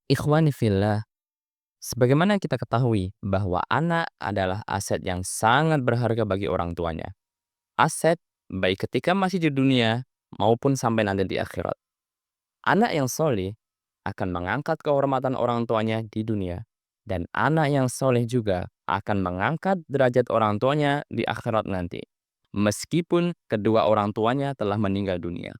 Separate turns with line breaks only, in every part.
Ikhwani fillah, sebagaimana kita ketahui bahwa anak adalah aset yang sangat berharga bagi orang tuanya. Aset baik ketika masih di dunia maupun sampai nanti di akhirat. Anak yang soleh akan mengangkat kehormatan orang tuanya di dunia. Dan anak yang soleh juga akan mengangkat derajat orang tuanya di akhirat nanti. Meskipun kedua orang tuanya telah meninggal dunia.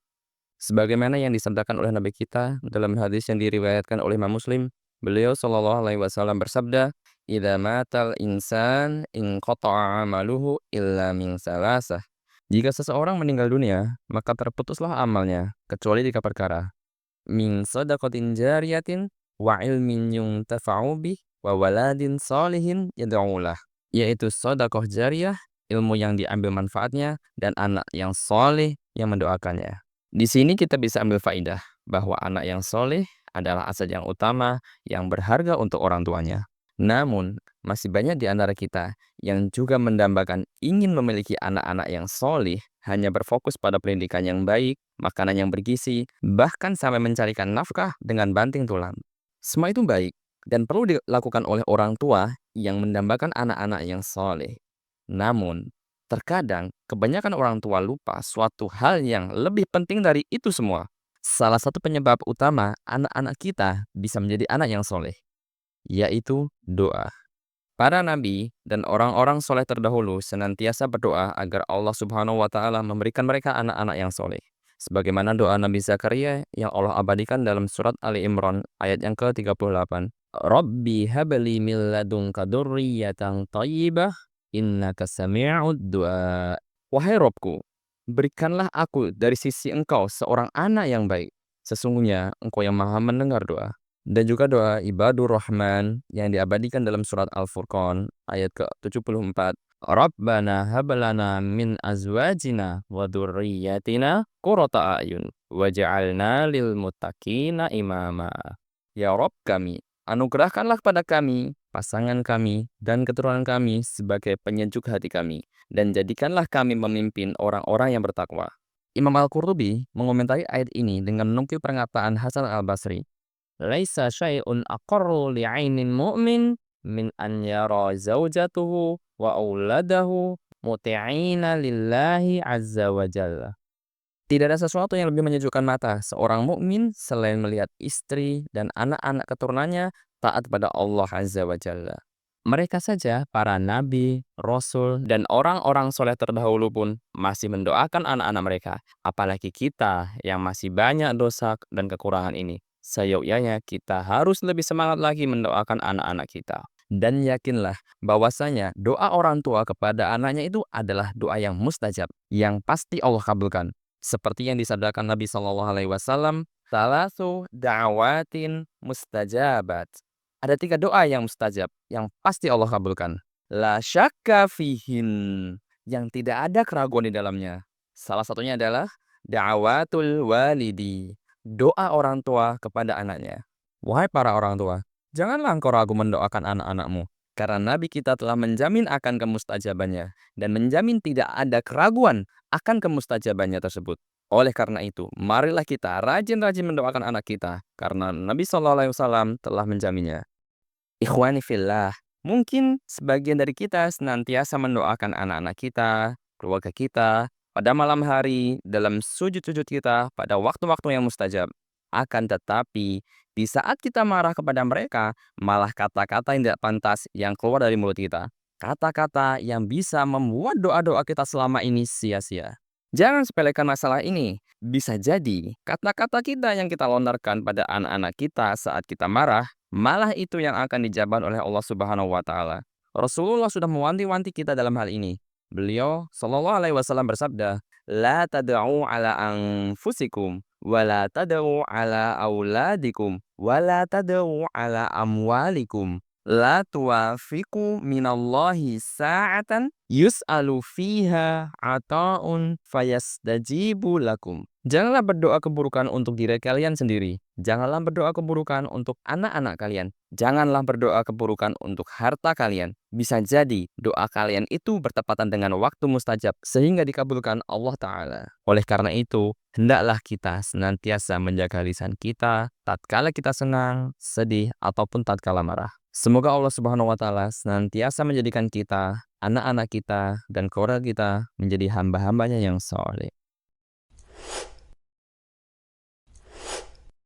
Sebagaimana yang disabdakan oleh Nabi kita dalam hadis yang diriwayatkan oleh Imam Muslim, beliau Shallallahu Alaihi Wasallam bersabda, "Idza matal insan inqata'a amaluhu illa min salasah." Jika seseorang meninggal dunia, maka terputuslah amalnya kecuali tiga perkara. Min shadaqatin jariyatin wa ilmin yuntafa'u bih wa waladin sholihin yad'ulah. Yaitu sedekah jariyah, ilmu yang diambil manfaatnya, dan anak yang soleh yang mendoakannya. Di sini kita bisa ambil faidah bahwa anak yang soleh adalah aset yang utama yang berharga untuk orang tuanya. Namun, masih banyak di antara kita yang juga mendambakan ingin memiliki anak-anak yang soleh, hanya berfokus pada pendidikan yang baik, makanan yang bergizi, bahkan sampai mencarikan nafkah dengan banting tulang. Semua itu baik dan perlu dilakukan oleh orang tua yang mendambakan anak-anak yang soleh. Namun, terkadang kebanyakan orang tua lupa suatu hal yang lebih penting dari itu semua. Salah satu penyebab utama anak-anak kita bisa menjadi anak yang soleh, yaitu doa. Para nabi dan orang-orang soleh terdahulu senantiasa berdoa agar Allah Subhanahu wa Ta'ala memberikan mereka anak-anak yang soleh. Sebagaimana doa Nabi Zakaria yang Allah abadikan dalam surat Ali Imran ayat yang ke-38. Rabbi habli min ladunka dzurriyyatan thayyibah innaka sami'ud du'a. Wahai Robku, berikanlah aku dari sisi Engkau seorang anak yang baik. Sesungguhnya Engkau yang Maha mendengar doa. Dan juga doa ibadur rahman yang diabadikan dalam surat Al-Furqan ayat ke-74. Rabbana hablana min azwajina wa dzurriyyatina qurrata a'yun waj'alna lil muttaqina imama. Ya Rabb kami, anugerahkanlah kepada kami pasangan kami dan keturunan kami sebagai penyejuk hati kami, dan jadikanlah kami memimpin orang-orang yang bertakwa. Imam Al-Qurtubi mengomentari ayat ini dengan menukil pernyataan Hasan Al-Basri. Laisa syai'un aqarru li'ainin mu'min min an yara zaujatuhu wa auladahu muti'ina lillahi azza wa jalla. Tidak ada sesuatu yang lebih menyejukkan mata seorang mukmin selain melihat istri dan anak-anak keturunannya taat pada Allah azza wa jalla. Mereka saja, para nabi, rasul, dan orang-orang soleh terdahulu pun masih mendoakan anak-anak mereka. Apalagi kita yang masih banyak dosa dan kekurangan ini. Seyogyanya kita harus lebih semangat lagi mendoakan anak-anak kita. Dan yakinlah bahwasanya doa orang tua kepada anaknya itu adalah doa yang mustajab, yang pasti Allah kabulkan. Seperti yang disabdakan Nabi SAW, "Salasu da'awatin mustajabat." Ada tiga doa yang mustajab, yang pasti Allah kabulkan. La syakka fihin, yang tidak ada keraguan di dalamnya. Salah satunya adalah da'awatul walidi, doa orang tua kepada anaknya. Wahai para orang tua, janganlah engkau ragu mendoakan anak-anakmu, karena Nabi kita telah menjamin akan kemustajabannya, dan menjamin tidak ada keraguan akan kemustajabannya tersebut. Oleh karena itu, marilah kita rajin-rajin mendoakan anak kita, karena Nabi SAW telah menjaminnya. Ikhwani fillah, mungkin sebagian dari kita senantiasa mendoakan anak-anak kita, keluarga kita, pada malam hari, dalam sujud-sujud kita, pada waktu-waktu yang mustajab. Akan tetapi, di saat kita marah kepada mereka, malah kata-kata yang tidak pantas yang keluar dari mulut kita. Kata-kata yang bisa membuat doa-doa kita selama ini sia-sia. Jangan sepelekan masalah ini. Bisa jadi, kata-kata kita yang kita lontarkan pada anak-anak kita saat kita marah, malah itu yang akan dijabat oleh Allah Subhanahu wa Ta'ala. Rasulullah sudah mewanti-wanti kita dalam hal ini. Beliau Shallallahu Alaihi Wasallam bersabda, "La tad'u ala anfusikum, wa la tad'u ala auladikum, wa la tad'u ala amwalikum,
La tuwafiqu minallahi sa'atan yus'alu fiha ata'un fayasdajibu lakum.
Janganlah berdoa keburukan untuk diri kalian sendiri. Janganlah berdoa keburukan untuk anak-anak kalian. Janganlah berdoa keburukan untuk harta kalian. Bisa jadi doa kalian itu bertepatan dengan waktu mustajab sehingga dikabulkan Allah Ta'ala. Oleh karena itu, hendaklah kita senantiasa menjaga lisan kita tatkala kita senang, sedih, ataupun tatkala marah. Semoga Allah Subhanahu wa Ta'ala senantiasa menjadikan kita, anak-anak kita, dan keluarga kita menjadi hamba-hambanya yang soleh.